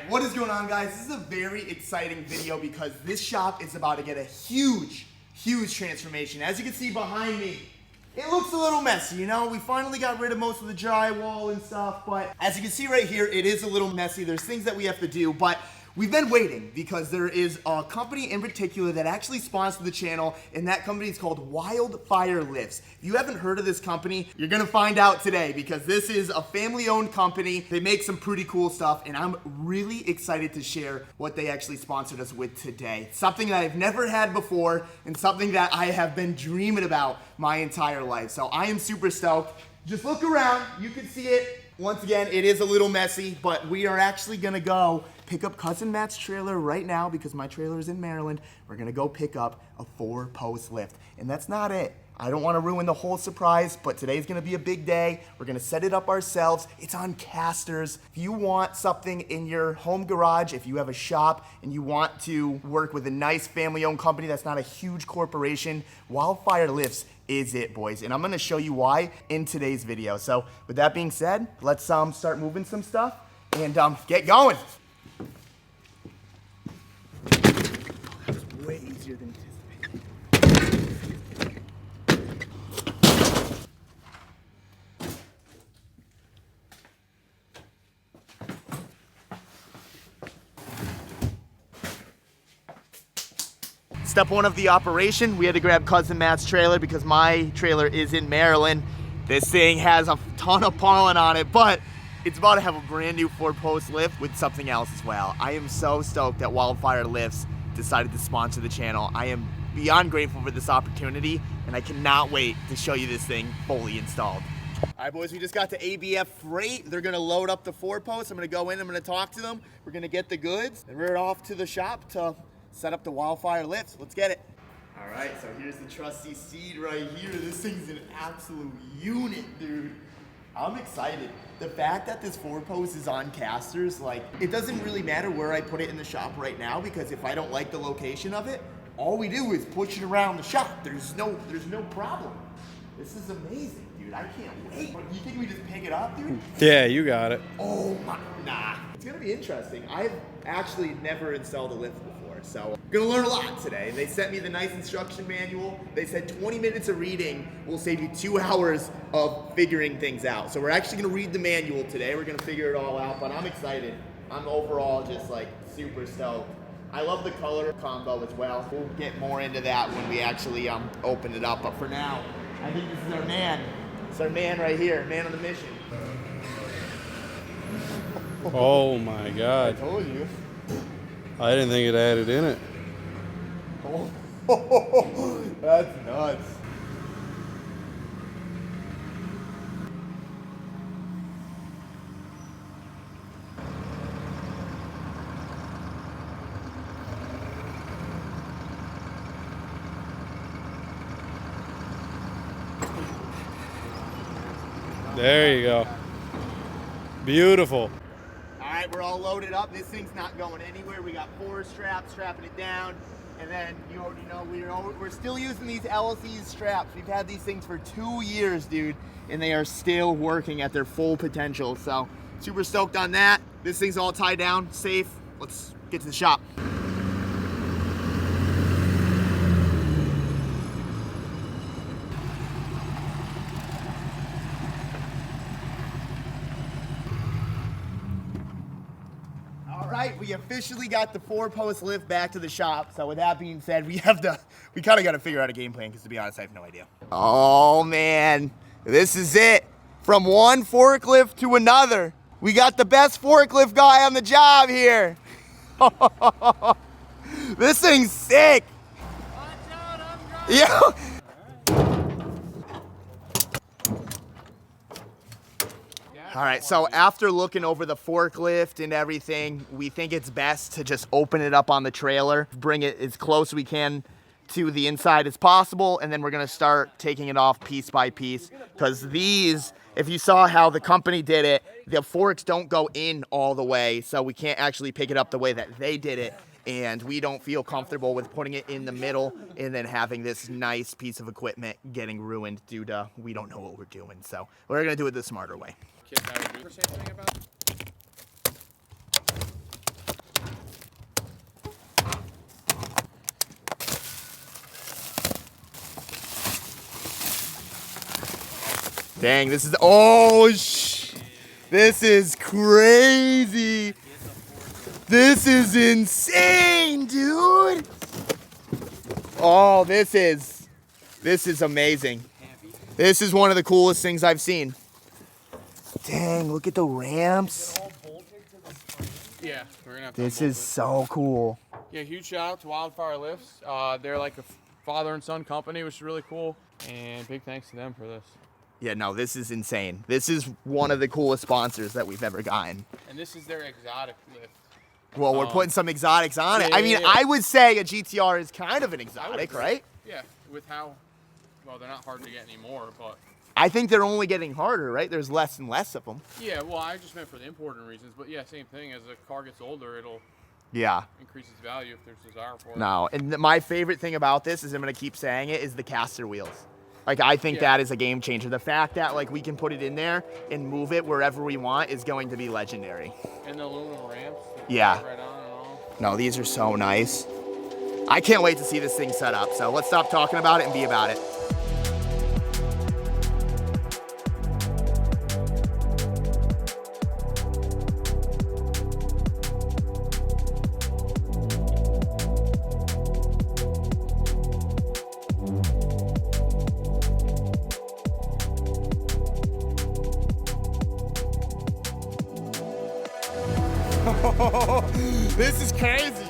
what is going on, guys? This is a very exciting video because this shop is about to get a huge transformation. As you can see behind me, it looks a little messy, you know? We finally got rid of most of the drywall and stuff, but as you can see right here, it is a little messy. There's things that we have to do, but we've been waiting because there is a company in particular that actually sponsors the channel, and that company is called Wildfire Lifts. If you haven't heard of this company, you're gonna find out today because this is a family-owned company. They make some pretty cool stuff, and I'm really excited to share what they actually sponsored us with today. Something that I've never had before, and something that I have been dreaming about my entire life. So I am super stoked. Just look around, you can see it. Once again, it is a little messy, but we are actually gonna go pick up Cousin Matt's trailer right now because my trailer is in Maryland. We're gonna go pick up a 4-post lift, and that's not it. I don't wanna ruin the whole surprise, but today's gonna be a big day. We're gonna set it up ourselves. It's on casters. If you want something in your home garage, if you have a shop and you want to work with a nice family-owned company that's not a huge corporation, Wildfire Lifts is it, boys, and I'm gonna show you why in today's video. So with that being said, let's start moving some stuff and get going. That was way easier than anticipated. Step one of the operation, we had to grab Cousin Matt's trailer because my trailer is in Maryland. This thing has a ton of pollen on it, but it's about to have a brand new 4-post lift with something else as well. I am so stoked that Wildfire Lifts decided to sponsor the channel. I am beyond grateful for this opportunity, and I cannot wait to show you this thing fully installed. All right, boys, we just got to ABF Freight. They're gonna load up the 4-post. I'm gonna go in, I'm gonna talk to them. We're gonna get the goods, and we're off to the shop to set up the Wildfire Lifts. Let's get it. All right, so here's the trusty seed right here. This thing's an absolute unit, dude. I'm excited. The fact that this 4-post is on casters, like, it doesn't really matter where I put it in the shop right now because if I don't like the location of it, all we do is push it around the shop. There's no problem. This is amazing, dude. I can't wait. You think we just pick it up, dude? Yeah, you got it. Oh my, nah. It's gonna be interesting. I've actually never installed a lift before, so I'm gonna learn a lot today. They sent me the nice instruction manual. They said 20 minutes of reading will save you 2 hours of figuring things out. So we're actually gonna read the manual today. We're gonna figure it all out, but I'm excited. I'm overall just like super stoked. I love the color combo as well. We'll get more into that when we actually open it up, but for now, I think this is our man. It's our man right here, man on the mission. Oh my God. I told you. I didn't think it had it in it. Oh, that's nuts. There you go. Beautiful. All right, we're all loaded up. This thing's not going anywhere. We got 4 straps strapping it down. And then you already know we're still using these LC straps. We've had these things for 2 years, dude, and they are still working at their full potential. So super stoked on that. This thing's all tied down, safe. Let's get to the shop. All right, we officially got the 4-post lift back to the shop. So with that being said, we kind of got to figure out a game plan because to be honest, I have no idea. Oh man, this is it. From one forklift to another. We got the best forklift guy on the job here. This thing's sick. Watch out, I'm driving. Yeah. All right, so after looking over the forklift and everything, we think it's best to just open it up on the trailer, bring it as close as we can to the inside as possible, and then we're gonna start taking it off piece by piece. Because these, if you saw how the company did it, the forks don't go in all the way, so we can't actually pick it up the way that they did it. And we don't feel comfortable with putting it in the middle and then having this nice piece of equipment getting ruined due to we don't know what we're doing. So we're gonna do it the smarter way. Dang, this is, this is crazy. This is insane, dude. Oh, this is amazing. This is one of the coolest things I've seen. Dang, look at the ramps. Yeah, we're gonna have to This unbolt is so cool. Yeah, huge shout out to Wildfire Lifts. They're like a father and son company, which is really cool. And big thanks to them for this. Yeah, no, this is insane. This is one of the coolest sponsors that we've ever gotten. And this is their exotic lift. Well, we're putting some exotics on it. yeah, I mean, yeah. I would say a GTR is kind of an exotic, agree. right? Yeah, with how, well, they're not hard to get anymore, but I think they're only getting harder, right? There's less and less of them. yeah, well, I just meant for the importing reasons. But yeah, same thing. As the car gets older, it'll Yeah. increase its value if there's desire for it. No, and my favorite thing about this is I'm gonna keep saying it is the caster wheels. Like I think Yeah. that is a game changer. The fact that like we can put it in there and move it wherever we want is going to be legendary. And the aluminum ramps. that Yeah. go right on and all. No, these are so nice. I can't wait to see this thing set up. So let's stop talking about it and be about it. This is crazy.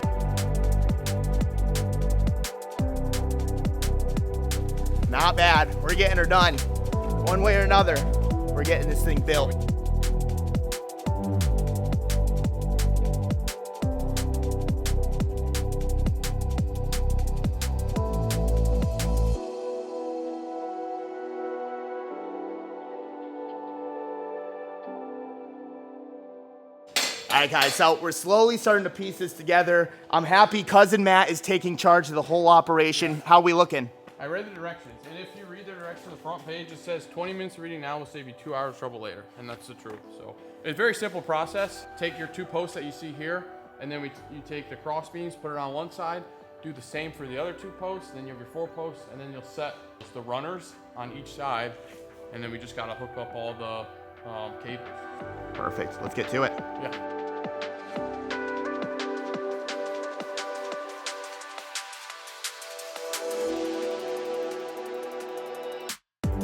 Not bad. We're getting her done. One way or another, we're getting this thing built. All right, guys, so we're slowly starting to piece this together. I'm happy Cousin Matt is taking charge of the whole operation. How we looking? I read the directions, and if you read the directions on the front page, it says 20 minutes of reading now will save you 2 hours trouble later, and that's the truth. So it's a very simple process. Take your 2 posts that you see here, and then you take the cross beams, put it on one side, do the same for the other 2 posts, then you have your 4 posts, and then you'll set the runners on each side, and then we just gotta hook up all the cables. Perfect. Let's get to it. Yeah.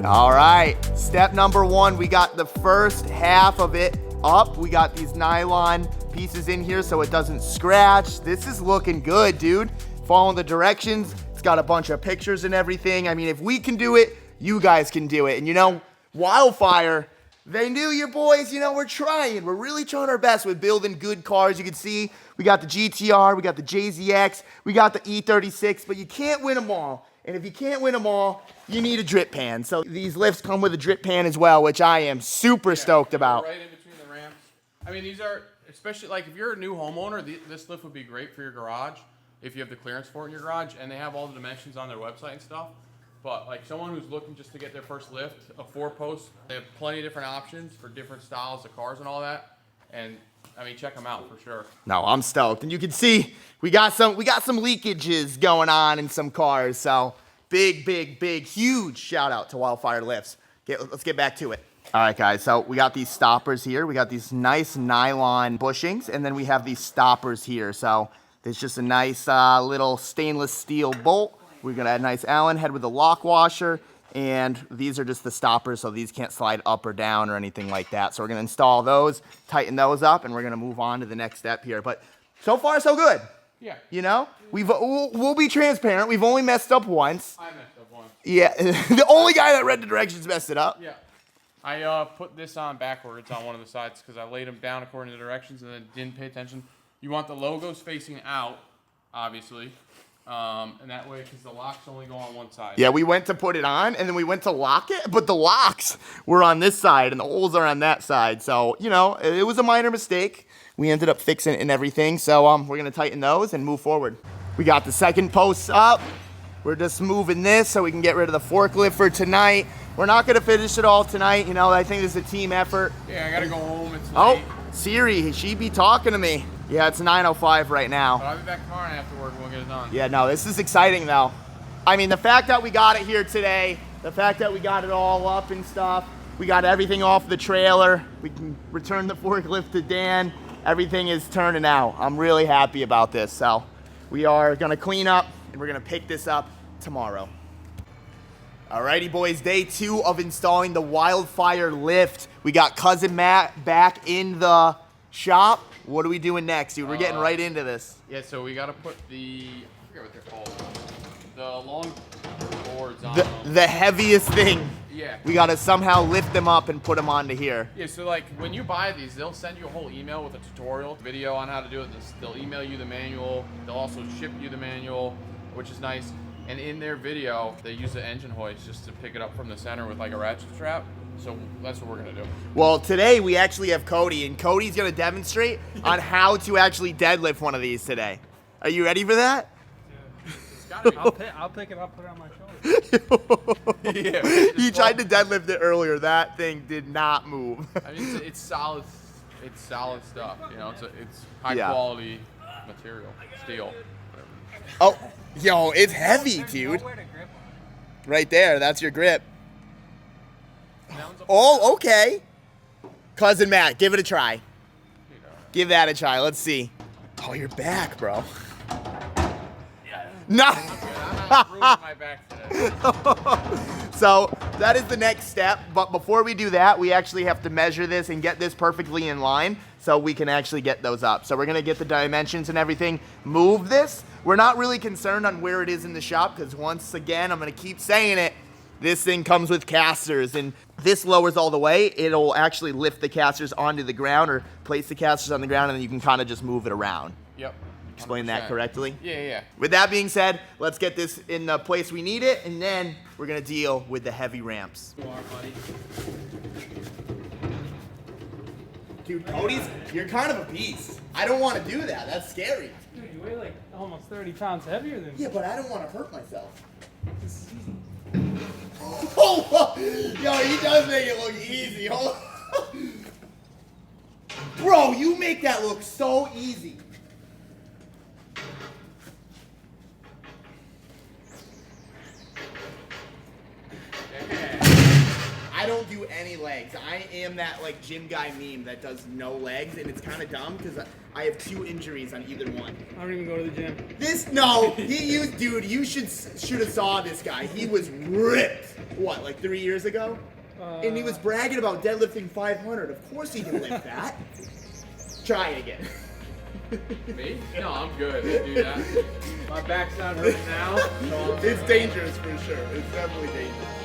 All right, step number 1, we got the first half of it up. We got these nylon pieces in here so it doesn't scratch. This is looking good, dude. Following the directions. It's got a bunch of pictures and everything. I mean, if we can do it, you guys can do it. And you know, Wildfire, they knew you boys, you know, we're trying. We're really trying our best with building good cars. You can see we got the GTR, we got the JZX, we got the E36, but you can't win them all. And if you can't win them all, you need a drip pan. So these lifts come with a drip pan as well, which I am super stoked about. Right in between the ramps. I mean, these are, especially like if you're a new homeowner, this lift would be great for your garage if you have the clearance for it in your garage, and they have all the dimensions on their website and stuff. But like someone who's looking just to get their first lift, a 4-post, they have plenty of different options for different styles of cars and all that. And I mean, check them out for sure. No, I'm stoked. And you can see we got some leakages going on in some cars. So big, huge shout out to Wildfire Lifts. Let's get back to it. All right, guys. So we got these stoppers here. We got these nice nylon bushings, and then we have these stoppers here. So there's just a nice little stainless steel bolt. We're gonna add a nice Allen head with a lock washer. And these are just the stoppers, so these can't slide up or down or anything like that. So we're gonna install those, tighten those up, and we're gonna move on to the next step here. But so far, so good. Yeah. You know, we'll be transparent. We've only messed up once. I messed up once. Yeah, the only guy that read the directions messed it up. Yeah. I put this on backwards on one of the sides because I laid them down according to the directions and then didn't pay attention. You want the logos facing out, obviously. And that way, because the locks only go on one side. Yeah, we went to put it on, and then we went to lock it, but the locks were on this side, and the holes are on that side. So, you know, it was a minor mistake. We ended up fixing it and everything. So we're going to tighten those and move forward. We got the second post up. We're just moving this so we can get rid of the forklift for tonight. We're not going to finish it all tonight. You know, I think this is a team effort. Yeah, I got to go home. It's Oh, late. Siri, she be talking to me. Yeah, it's 9:05 right now. But I'll be back tomorrow after work. We'll get it done. Yeah, no, this is exciting though. I mean, the fact that we got it here today, the fact that we got it all up and stuff, We got everything off the trailer. We can return the forklift to Dan. Everything is turning out. I'm really happy about this. So we are gonna clean up and we're gonna pick this up tomorrow. Alrighty boys, day 2 of installing the Wildfire lift. We got Cousin Matt back in the shop. What are we doing next, dude? We're getting right into this. Yeah, so we gotta put the, I forget what they're called. The long boards on The heaviest thing. Yeah. We gotta somehow lift them up and put them onto here. Yeah, so like when you buy these, they'll send you a whole email with a tutorial video on how to do it. They'll email you the manual. They'll also ship you the manual, which is nice. And in their video, they use the engine hoist just to pick it up from the center with like a ratchet strap. So that's what we're gonna do. Well, today we actually have Cody, and Cody's gonna demonstrate on how to actually deadlift one of these today. Are you ready for that? It's gotta be. I'll pick it up, put it on my shoulder. Yeah. He tried to deadlift it earlier. That thing did not move. I mean, it's solid. It's solid stuff. You know, it's high Yeah. quality material, steel. Whatever. Oh, yo, it's heavy, dude. Nowhere to grip on. Right there, that's your grip. That one's up Oh, okay. Cousin Matt, give it a try. you know. Give that a try. Let's see. Oh, you're back, bro. No. I'm not ruining my back today. So that is the next step. But before we do that, we actually have to measure this and get this perfectly in line so we can actually get those up. So we're gonna get the dimensions and everything, move this. We're not really concerned on where it is in the shop because once again, I'm gonna keep saying it, this thing comes with casters and this lowers all the way. It'll actually lift the casters onto the ground or place the casters on the ground and then you can kind of just move it around. Yep. Explain that 100%. correctly? Yeah. With that being said, let's get this in the place we need it, and then we're gonna deal with the heavy ramps. You are, buddy. Dude, Cody's, you're kind of a beast. I don't want to do that. That's scary. Dude, you weigh like almost 30 pounds heavier than me. Yeah, but I don't want to hurt myself. This is easy. Oh, yo, he does make it look easy. Hold on. Bro, you make that look so easy. I don't do any legs. I am that like gym guy meme that does no legs, and it's kind of dumb because I have 2 injuries on either one. I don't even go to the gym. Dude, you should have saw this guy. He was ripped. What, like 3 years ago? And he was bragging about deadlifting 500. Of course he can lift that. Try it again. Me? No, I'm good. Do that. My back's not hurting now. So It's dangerous for sure. It's definitely dangerous.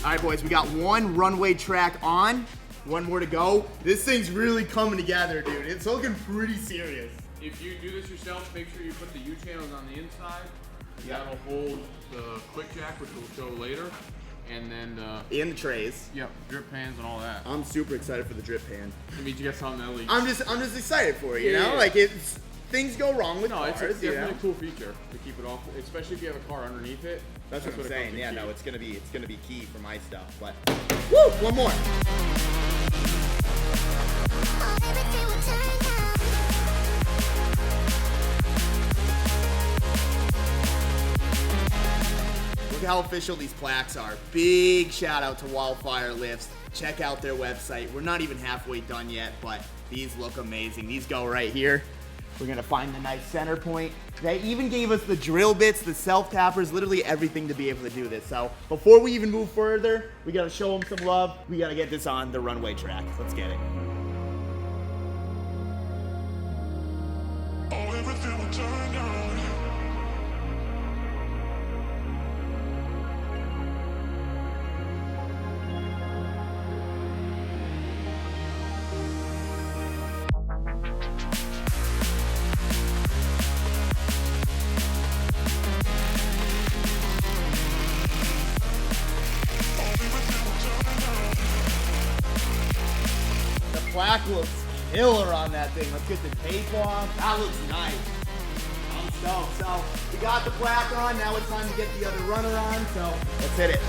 All right, boys, we got 1 runway track on, 1 more to go. This thing's really coming together, dude. It's looking pretty serious. if you do this yourself, make sure you put the U channels on the inside. That'll hold the quick jack, which we'll show later. And then And the trays. yep, drip pans and all that. I'm super excited for the drip pan. I mean, you get something that leaks. I'm just excited for it, you Yeah, know? yeah. Like it's things go wrong with No, cars, it's a you definitely know? a cool feature to keep it off, especially if you have a car underneath it. That's what I'm it saying. comes Yeah, in no, key. it's gonna be key for my stuff. But woo, 1 more. Look how official these plaques are. Big shout out to Wildfire Lifts. Check out their website. We're not even halfway done yet, but these look amazing. These go right here. We're gonna find the nice center point. They even gave us the drill bits, the self-tappers, literally everything to be able to do this. So before we even move further, we gotta show them some love. We gotta get this on the runway track. Let's get it. Everything will turn on. Everything will turn looks killer on that thing. Let's get the tape off. That looks nice. I'm stoked. So we got the black on. Now it's time to get the other runner on. So let's hit it.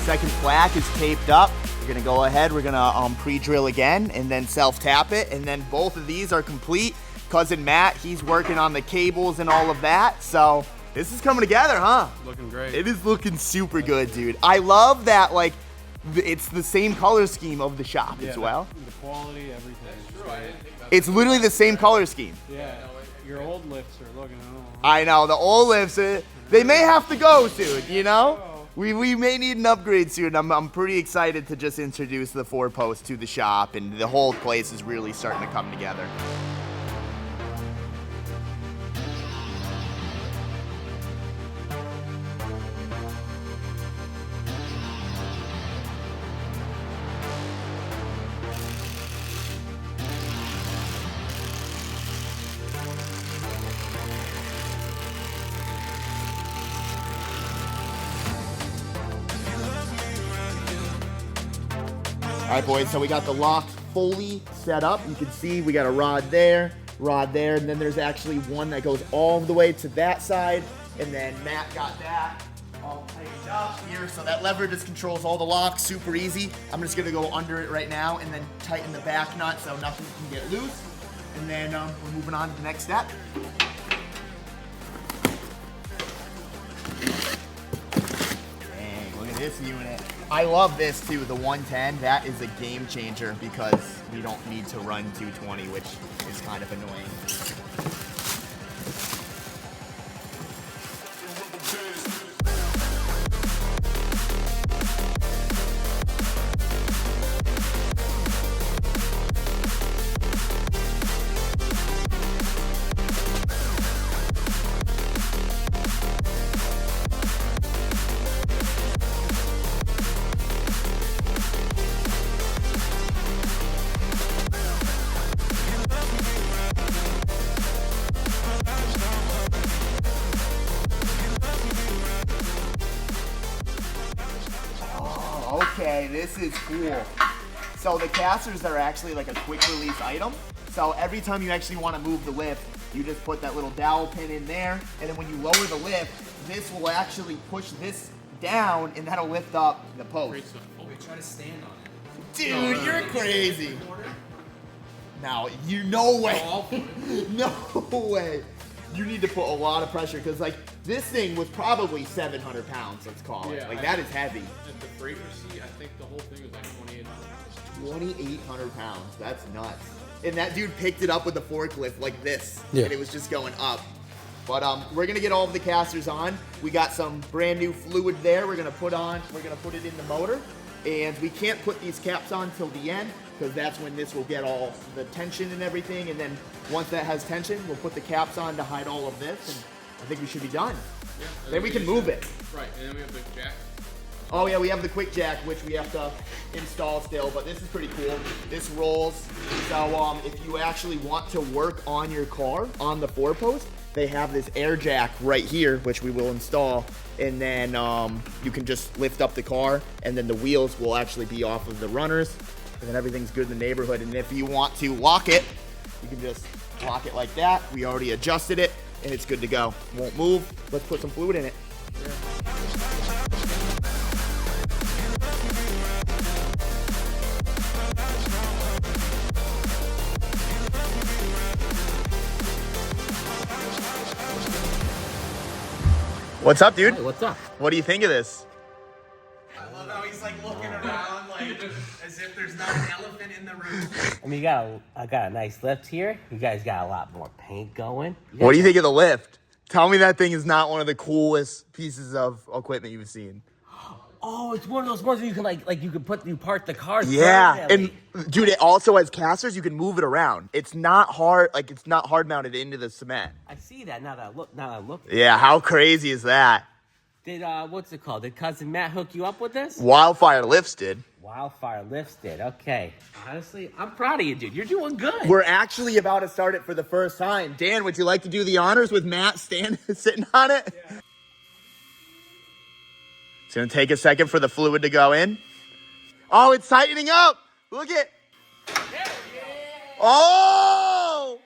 Second black is taped up. We're gonna go ahead, we're gonna pre-drill again and then self-tap it, and then both of these are complete. Cousin Matt, he's working on the cables and all of that, so this is coming together, huh? Looking great. It is looking super good, dude. I love that, like, it's the same color scheme of the shop as well. The quality, everything. True, I didn't think about It's literally the same color scheme. Yeah. Your old lifts are looking. I know, the old lifts, they may have to go soon, you know? We may need an upgrade soon. I'm pretty excited to just introduce the 4-post to the shop, and the whole place is really starting to come together. All right, boys, so we got the lock fully set up. You can see we got a rod there, and then there's actually one that goes all the way to that side, and then Matt got that all tightened up here, so that lever just controls all the locks, super easy. I'm just gonna go under it right now and then tighten the back nut so nothing can get loose, and then we're moving on to the next step. Dang, look at this unit. I love this too, the 110. That is a game changer because we don't need to run 220, which is kind of annoying. Okay, this is cool. So the casters are actually like a quick release item. So every time you actually want to move the lift, you just put that little dowel pin in there, and then when you lower the lift, this will actually push this down, and that'll lift up the post. Try to stand on it. Dude, you're crazy. Now, no way. No way. You need to put a lot of pressure, because like this thing was probably 700 pounds, let's call it. Yeah, Like that is heavy. At the freight receipt, I think the whole thing was like 2,800 pounds. 2,800 pounds. That's nuts. And that dude picked it up with the forklift like this, and it was just going up. But we're gonna get all of the casters on. We got some brand new fluid there. We're gonna put it in the motor, and we can't put these caps on till the end because that's when this will get all the tension and everything. And then once that has tension, we'll put the caps on to hide all of this, and I think we should be done. Yeah, Then we can move it. Right, and then we have the jack. Oh yeah, we have the quick jack, which we have to install still, but this is pretty cool. This rolls. So if you actually want to work on your car on the 4-post, they have this air jack right here, which we will install, and then you can just lift up the car, and then the wheels will actually be off of the runners, and then everything's good in the neighborhood. And if you want to lock it, you can just lock it like that. We already adjusted it, and it's good to go. Won't move. Let's put some fluid in it. What's up, dude? Hey, what's up? What do you think of this? I love how he's like looking around like as if there's not an elephant in the room. I mean, I got a nice lift here. You guys got a lot more paint going. What do you think of the lift? Tell me that thing is not one of the coolest pieces of equipment you've seen. Oh, it's one of those ones where you can you park the car. Yeah, permanently. and dude, it also has casters. You can move it around. It's not hard, like it's not hard mounted into the cement. I see that now that I look. Yeah, how crazy is that? Did what's it called? Did cousin Matt hook you up with this? Wildfire Lifts did. Wildfire lifts did. Okay. Honestly, I'm proud of you, dude. You're doing good. We're actually about to start it for the first time. Dan, would you like to do the honors with Matt sitting on it? Yeah. It's gonna take a second for the fluid to go in. Oh, it's tightening up. Look at. Oh,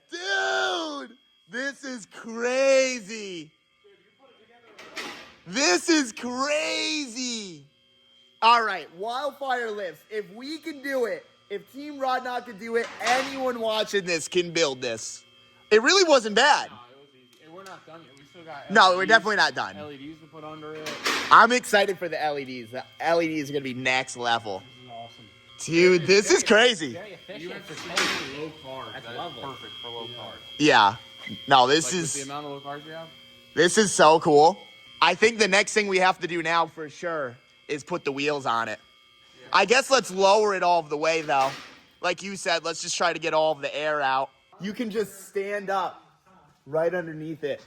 dude, this is crazy. This is crazy. All right, Wildfire lifts. If we can do it, if Team Rodnok can do it, anyone watching this can build this. It really wasn't bad. No, it was easy. And we're not done yet. We still got No, we're definitely not done. LEDs to put under it. I'm excited for the LEDs. The LEDs are going to be next level. This is awesome. Dude, this is crazy. Very efficient Even for for space. low carbs, That's that is lovely. perfect for low carbs. Yeah. No, Like this with the is amount of low carbs we have. this is so cool. I think the next thing we have to do now for sure is put the wheels on it. I guess let's lower it all of the way though. Like you said, let's just try to get all of the air out. You can just stand up right underneath it.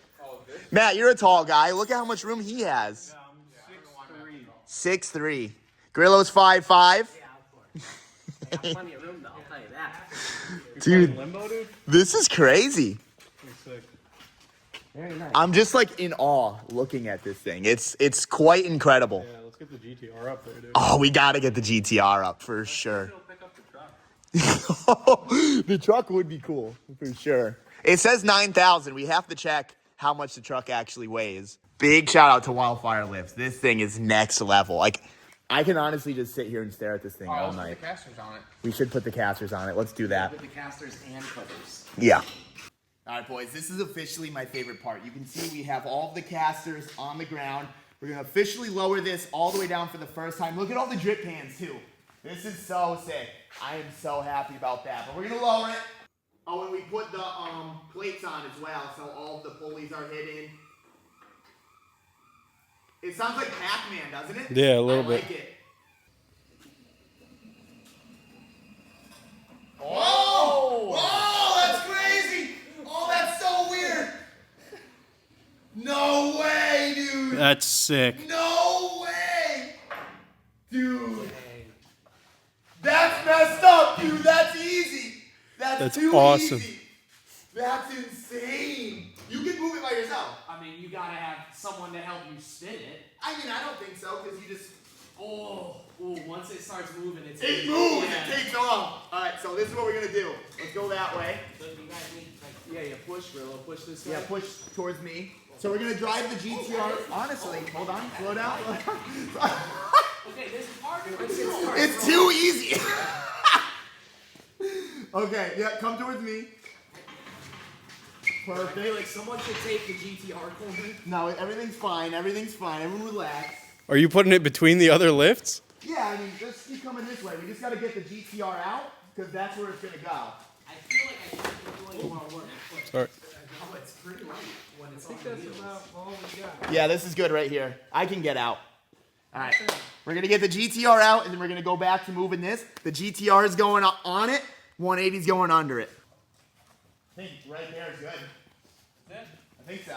Matt, you're a tall guy. Look at how much room he has. 6'3". Grillo's 5'5". Plenty of room, though. I'll tell you that. Dude, Limbo, dude? this is crazy. Pretty sick. Very nice. I'm just like in awe looking at this thing. It's quite incredible. Yeah, let's get the GTR up there, dude. Oh, we got to get the GTR up for sure. It'll pick up the truck. The truck would be cool for sure. It says 9,000. We have to check how much the truck actually weighs. Big shout out to Wildfire Lifts. This thing is next level. Like, I can honestly just sit here and stare at this thing all Let's put night. the casters on it. We should put the casters on it. Let's do that. With the casters and covers. Yeah. All right, boys. This is officially my favorite part. You can see we have all of the casters on the ground. We're going to officially lower this all the way down for the first time. Look at all the drip pans, too. This is so sick. I am so happy about that. But we're going to lower it. Oh, and we put the plates on as well, so all of the pulleys are hidden. It sounds like Pac-Man, doesn't it? Yeah, a little I bit. like it. Oh! Oh, that's crazy! Oh, that's so weird! No way, dude! That's sick. No way! Dude. That's messed up, dude. That's easy. That's too awesome. easy. That's insane. You can move it by yourself. I mean, you gotta have someone to help you spin it. I mean, I don't think so, because you just... Oh, once it starts moving, it's It moves. It takes off. All right, so this is what we're going to do. Let's go that way. So you guys need, like, Yeah, push, Grillo, push this way. Yeah, push towards me. So we're going to drive the GTR. Honestly, hold on. Slow down. Okay, this is harder. Let's get started. It's too easy. Okay, yeah, come towards me. I feel Perfect. like someone should take the GTR corner. No, everything's fine. Everything's fine. Everyone relax. Are you putting it between the other lifts? Yeah, I mean, just keep coming this way. We just got to get the GTR out, because that's where it's going to go. I feel like I should be doing more work. Sorry. Oh, it's pretty light when it's on wheels. all we got. Yeah, this is good right here. I can get out. All right. We're going to get the GTR out, and then we're going to go back to moving this. The GTR is going on it. 180 is going under it. I think right there is good. I think so.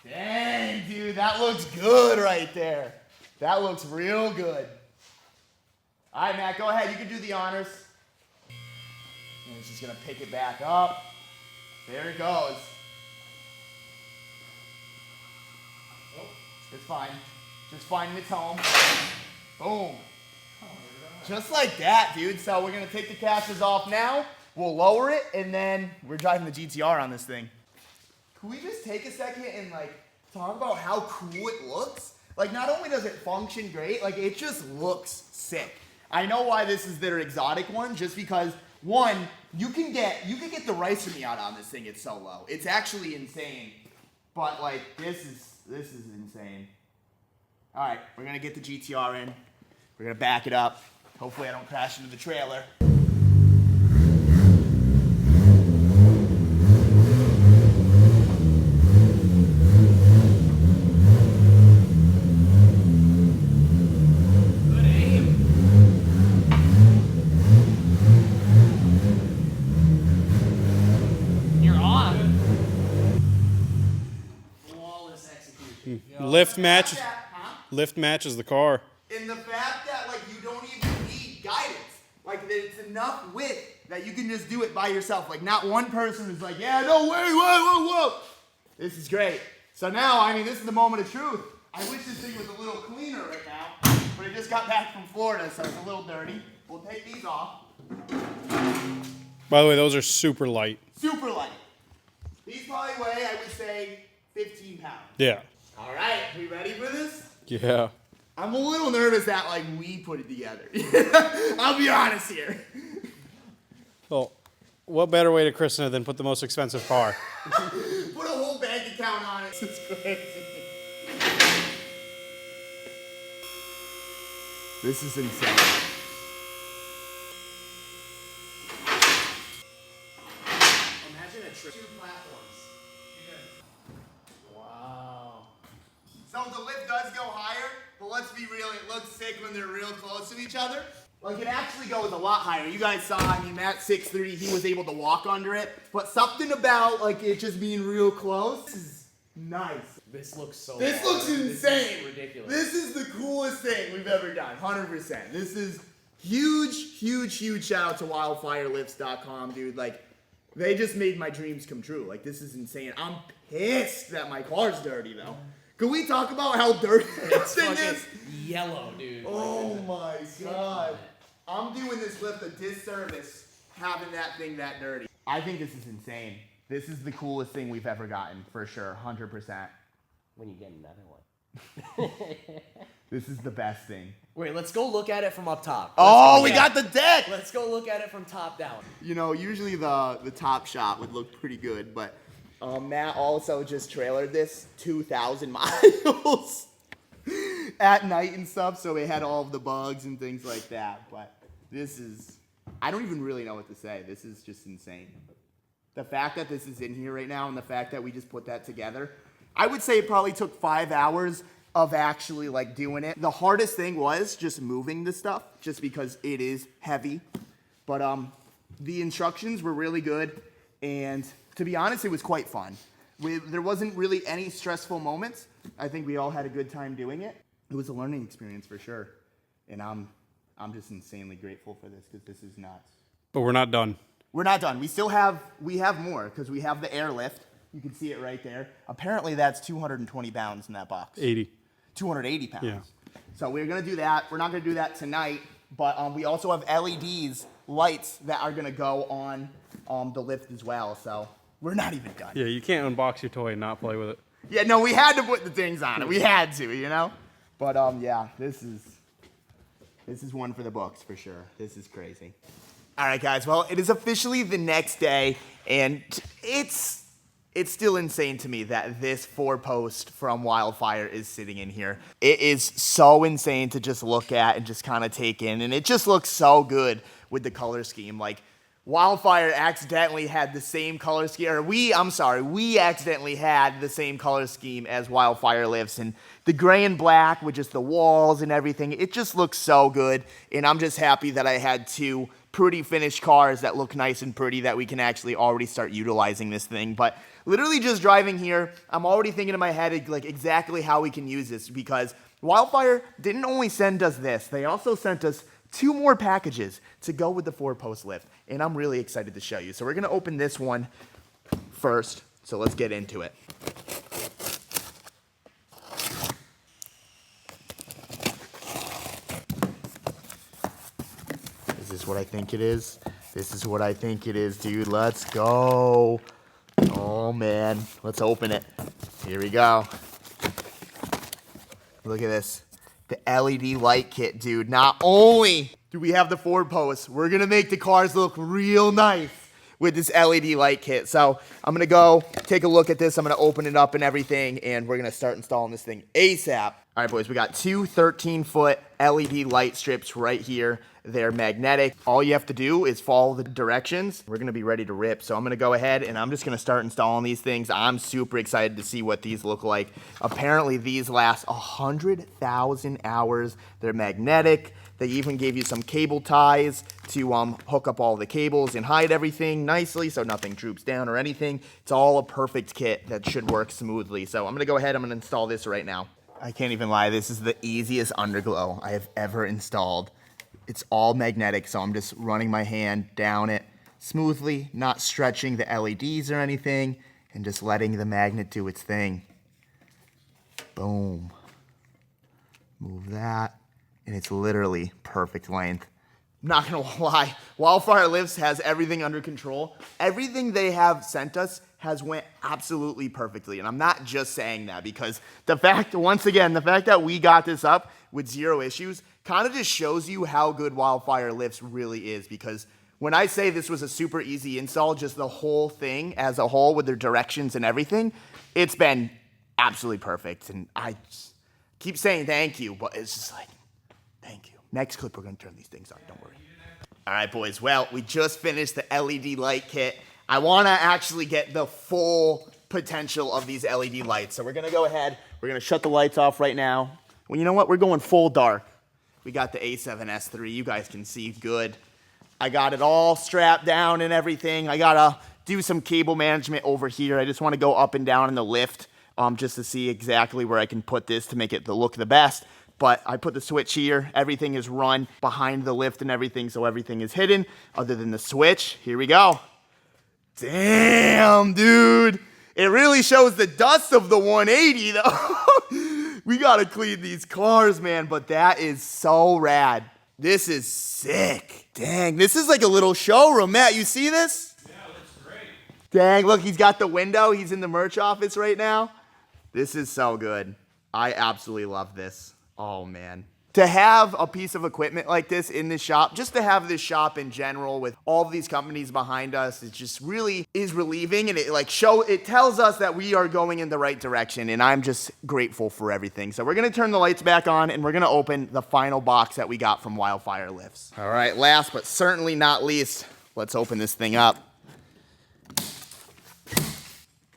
Dang, dude, that looks good right there. That looks real good. All right, Matt, go ahead. You can do the honors. And it's just going to pick it back up. There it goes. It's fine. Just finding its home. Boom. Just like that, dude. So we're going to take the casters off now. We'll lower it, and then we're driving the GTR on this thing. Can we just take a second and, like, talk about how cool it looks? Like, not only does it function great, like, it just looks sick. I know why this is their exotic one, just because, one, you can get the Ricer Miata on this thing. It's so low. It's actually insane. But, like, this is insane. All right, we're going to get the GTR in. We're going to back it up. Hopefully I don't crash into the trailer. Good aim. You're on. Flawless execution. Lift match. Huh? Lift matches the car. In the fact that like you don't even need guidance. Like it's enough width that you can just do it by yourself. Like not one person is like, yeah, no way, whoa. This is great. So now, I mean, this is the moment of truth. I wish this thing was a little cleaner right now, but it just got back from Florida, so it's a little dirty. We'll take these off. By the way, those are super light. Super light. These probably weigh, I would say, 15 pounds. Yeah. All right, we ready for this? Yeah. I'm a little nervous that like we put it together. I'll be honest here. Well, what better way to christen it than put the most expensive car? Put a whole bank account on it. This is crazy. This is insane. Imagine a trip. 2 platforms. Wow. So the lift does go higher, but let's be real, it looks sick when they're real close to each other. Like it actually goes a lot higher. You guys saw, I mean, Matt 6'3", he was able to walk under it, but something about like it just being real close. This is nice. This looks so This long. looks insane. This is ridiculous. This is the coolest thing we've ever done, 100%. This is huge shout out to wildfirelifts.com, dude. Like, they just made my dreams come true. Like, this is insane. I'm pissed that my car's dirty, though. Can we talk about how dirty this thing is? Yellow, dude. Oh my god. I'm doing this lift a disservice having that thing that dirty. I think this is insane. This is the coolest thing we've ever gotten, for sure, 100%. When you get another one. This is the best thing. Wait, let's go look at it from up top. Oh, we got the deck! Let's go look at it from top down. You know, usually the top shot would look pretty good, but Matt also just trailered this 2,000 miles at night and stuff, so it had all of the bugs and things like that. But this is, I don't even really know what to say. This is just insane. The fact that this is in here right now and the fact that we just put that together, I would say it probably took 5 hours of actually like doing it. The hardest thing was just moving the stuff, just because it is heavy. But the instructions were really good, and to be honest, it was quite fun. There wasn't really any stressful moments. I think we all had a good time doing it. It was a learning experience for sure, and I'm just insanely grateful for this because this is nuts. But we're not done. We're not done. We have more because we have the airlift. You can see it right there. Apparently, that's 220 pounds in that box. 80. 280 pounds. Yeah. So we're gonna do that. We're not gonna do that tonight, but we also have LEDs, lights that are gonna go on the lift as well. So we're not even done. Yeah, you can't unbox your toy and not play with it. Yeah, no, we had to put the things on it. We had to, you know. But yeah, this is one for the books for sure. This is crazy. All right, guys. Well, it is officially the next day, and it's still insane to me that this 4-post from Wildfire is sitting in here. It is so insane to just look at and just kind of take in, and it just looks so good with the color scheme. Like, Wildfire accidentally had the same color scheme, or we accidentally had the same color scheme as Wildfire Lifts, and the gray and black with just the walls and everything, it just looks so good, and I'm just happy that I had 2 pretty finished cars that look nice and pretty that we can actually already start utilizing this thing. But literally just driving here, I'm already thinking in my head like exactly how we can use this, because Wildfire didn't only send us this, they also sent us 2 more packages to go with the 4-post lift, and I'm really excited to show you. So we're gonna open this one first, so let's get into it. Is this what I think it is? This is what I think it is, dude. Let's go. Oh man, let's open it. Here we go. Look at this. The LED light kit, dude. Not only do we have the 4-posts, we're gonna make the cars look real nice with this LED light kit. So I'm gonna go take a look at this. I'm gonna open it up and everything, and we're gonna start installing this thing ASAP. All right, boys, we got 2 13-foot LED light strips right here. They're magnetic. All you have to do is follow the directions. We're gonna be ready to rip. So I'm gonna go ahead and I'm just gonna start installing these things. I'm super excited to see what these look like. Apparently these last 100,000 hours. They're magnetic. They even gave you some cable ties to hook up all the cables and hide everything nicely so nothing droops down or anything. It's all a perfect kit that should work smoothly. So I'm gonna go ahead, I'm gonna install this right now. I can't even lie. This is the easiest underglow I have ever installed. It's all magnetic, so I'm just running my hand down it smoothly, not stretching the LEDs or anything, and just letting the magnet do its thing. Boom. Move that, and it's literally perfect length. Not gonna lie, Wildfire Lifts has everything under control. Everything they have sent us has went absolutely perfectly, and I'm not just saying that because the fact that we got this up with 0 issues kind of just shows you how good Wildfire Lifts really is, because when I say this was a super easy install, just the whole thing as a whole with their directions and everything, it's been absolutely perfect, and I just keep saying thank you, but it's just like, thank you. Next clip, we're gonna turn these things on, don't worry. All right, boys, well, we just finished the LED light kit. I wanna actually get the full potential of these LED lights. So we're gonna go ahead, we're gonna shut the lights off right now. Well, you know what, we're going full dark. We got the A7S III, you guys can see good. I got it all strapped down and everything. I gotta do some cable management over here. I just wanna go up and down in the lift just to see exactly where I can put this to make it look the best. But I put the switch here. Everything is run behind the lift and everything, so everything is hidden other than the switch. Here we go. Damn, dude. It really shows the dust of the 180, though. We gotta clean these cars, man, but that is so rad. This is sick. Dang, this is like a little showroom. Matt, you see this? Yeah, looks great. Dang, look, he's got the window. He's in the merch office right now. This is so good. I absolutely love this. Oh, man. To have a piece of equipment like this in this shop, just to have this shop in general with all of these companies behind us, it just really is relieving, and it tells us that we are going in the right direction, and I'm just grateful for everything. So we're gonna turn the lights back on, and we're gonna open the final box that we got from Wildfire Lifts. All right, last but certainly not least, let's open this thing up.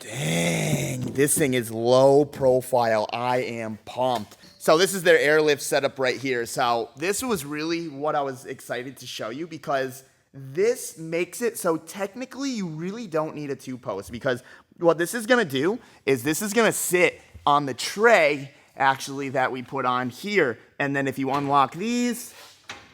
Dang, this thing is low profile. I am pumped. So this is their airlift setup right here. So this was really what I was excited to show you, because this makes it so technically you really don't need a 2-post, because what this is gonna do is this is gonna sit on the tray actually that we put on here. And then if you unlock these,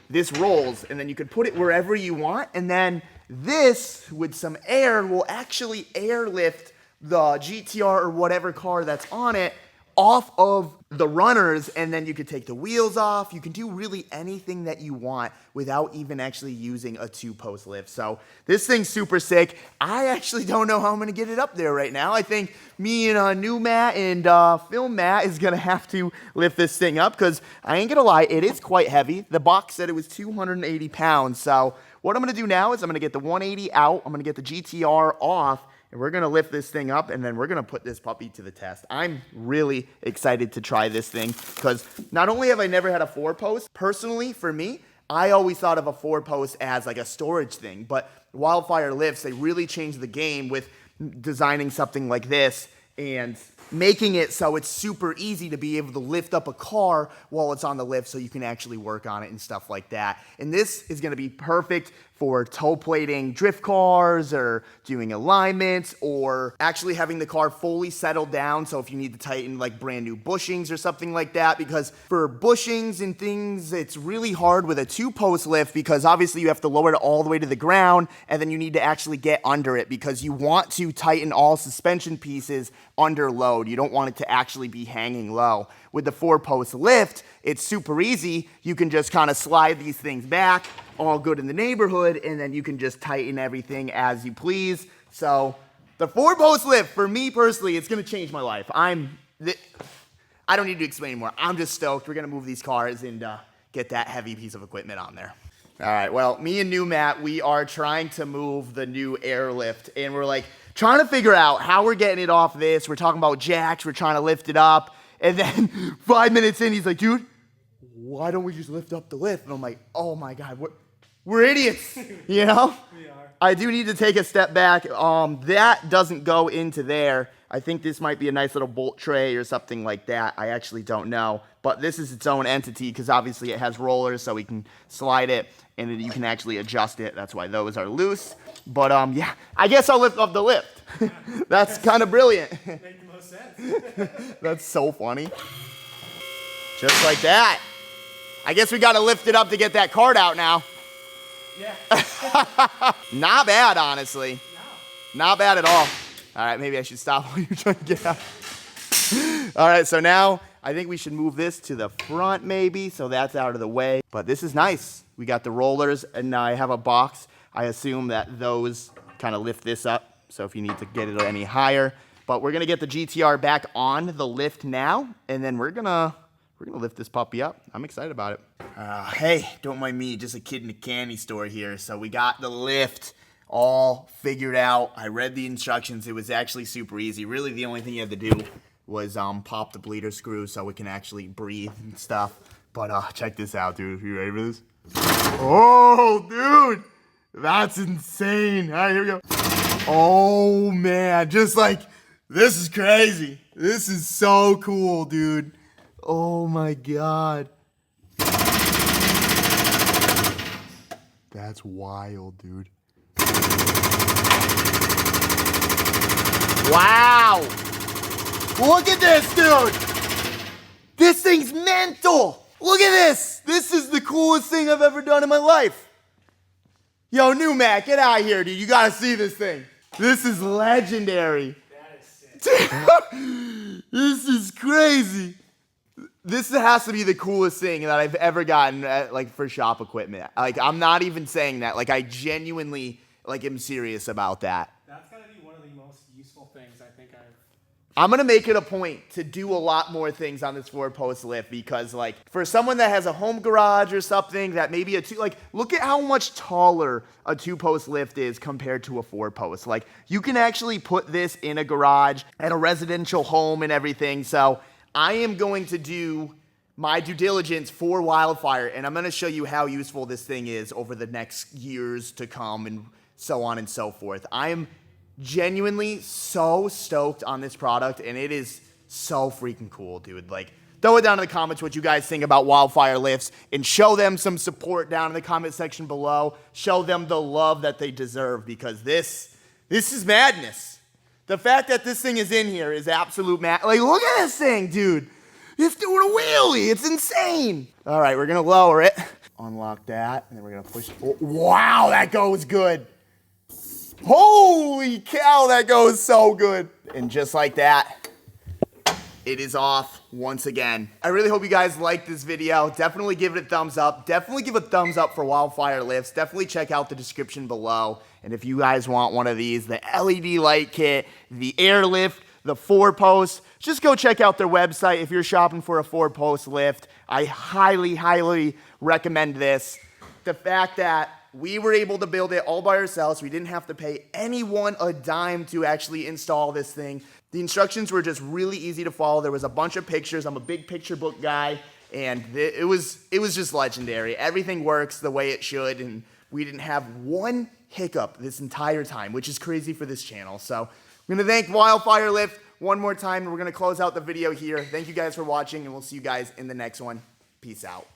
this rolls, and then you could put it wherever you want. And then this with some air will actually airlift the GTR or whatever car that's on it off of the runners, and then you could take the wheels off. You can do really anything that you want without even actually using a 2-post lift. So this thing's super sick. I actually don't know how I'm gonna get it up there right now. I think me and new Matt and film Matt is gonna have to lift this thing up, because I ain't gonna lie, it is quite heavy. The box said it was 280 pounds. So what I'm gonna do now is I'm gonna get the 180 out, I'm gonna get the GTR off, and we're gonna lift this thing up, and then we're gonna put this puppy to the test. I'm really excited to try this thing, because not only have I never had a 4-post, personally for me, I always thought of a 4-post as like a storage thing, but Wildfire Lifts, they really changed the game with designing something like this and making it so it's super easy to be able to lift up a car while it's on the lift, so you can actually work on it and stuff like that. And this is gonna be perfect for toe plating drift cars, or doing alignments, or actually having the car fully settled down. So if you need to tighten like brand new bushings or something like that, because for bushings and things, it's really hard with a 2-post lift, because obviously you have to lower it all the way to the ground, and then you need to actually get under it, because you want to tighten all suspension pieces under load. You don't want it to actually be hanging low. With the 4-post lift, it's super easy. You can just kind of slide these things back, all good in the neighborhood, and then you can just tighten everything as you please. So the 4-post lift, for me personally, it's gonna change my life. I don't need to explain anymore. I'm just stoked. We're gonna move these cars and get that heavy piece of equipment on there. All right, well, me and new Matt, we are trying to move the new airlift, and we're like trying to figure out how we're getting it off this. We're talking about jacks, we're trying to lift it up, and then 5 minutes in, he's like, dude, why don't we just lift up the lift? And I'm like, oh my God, we're idiots, you know? We are. I do need to take a step back. That doesn't go into there. I think this might be a nice little bolt tray or something like that. I actually don't know. But this is its own entity, because obviously it has rollers, so we can slide it, and then you can actually adjust it. That's why those are loose. But yeah, I guess I'll lift up the lift. That's kind of brilliant. Make the most sense. That's so funny. Just like that. I guess we gotta lift it up to get that cart out now. Yeah. Not bad, honestly. No. Not bad at all. All right, maybe I should stop while you're trying to get out. All right, so now I think we should move this to the front maybe, so that's out of the way. But this is nice. We got the rollers, and now I have a box. I assume that those kind of lift this up, so if you need to get it any higher. But we're gonna get the GTR back on the lift now, and then we're gonna lift this puppy up. I'm excited about it. Hey, don't mind me, just a kid in a candy store here. So we got the lift all figured out. I read the instructions. It was actually super easy. Really, the only thing you had to do was pop the bleeder screw so it can actually breathe and stuff. But check this out, dude. You ready for this? Oh, dude, that's insane. All right, here we go. Oh man, just like, this is crazy. This is so cool, dude. Oh my God. That's wild, dude. Wow. Look at this, dude. This thing's mental. Look at this. This is the coolest thing I've ever done in my life. Yo, New Mac, get out of here, dude. You gotta see this thing. This is legendary. That is sick. Dude, this is crazy. This has to be the coolest thing that I've ever gotten, like, for shop equipment. Like, I'm not even saying that. Like, I genuinely, like, am serious about that. That's gotta be one of the most useful things I think I'm gonna make it a point to do a lot more things on this 4-post lift because, like, for someone that has a home garage or something that maybe look at how much taller a 2-post lift is compared to a 4-post. Like, you can actually put this in a garage at a residential home and everything. So I am going to do my due diligence for Wildfire, and I'm going to show you how useful this thing is over the next years to come and so on and so forth. I am genuinely so stoked on this product, and it is so freaking cool, dude. Like, throw it down in the comments what you guys think about Wildfire lifts, and show them some support down in the comment section below. Show them the love that they deserve, because this is madness. The fact that this thing is in here is absolute Like, look at this thing, dude. It's doing a wheelie. It's insane. All right, we're going to lower it. Unlock that, and then we're going to push. Oh, wow, that goes good. Holy cow, that goes so good. And just like that, it is off once again. I really hope you guys liked this video. Definitely give it a thumbs up. Definitely give a thumbs up for Wildfire lifts. Definitely check out the description below. And if you guys want one of these, the LED light kit, the airlift, the 4-post, just go check out their website if you're shopping for a 4-post lift. I highly, highly recommend this. The fact that we were able to build it all by ourselves. We didn't have to pay anyone a dime to actually install this thing. The instructions were just really easy to follow. There was a bunch of pictures. I'm a big picture book guy, and it was just legendary. Everything works the way it should, and we didn't have one hiccup this entire time, which is crazy for this channel. So I'm going to thank Wildfire Lift one more time, and we're going to close out the video here. Thank you guys for watching, and we'll see you guys in the next one. Peace out.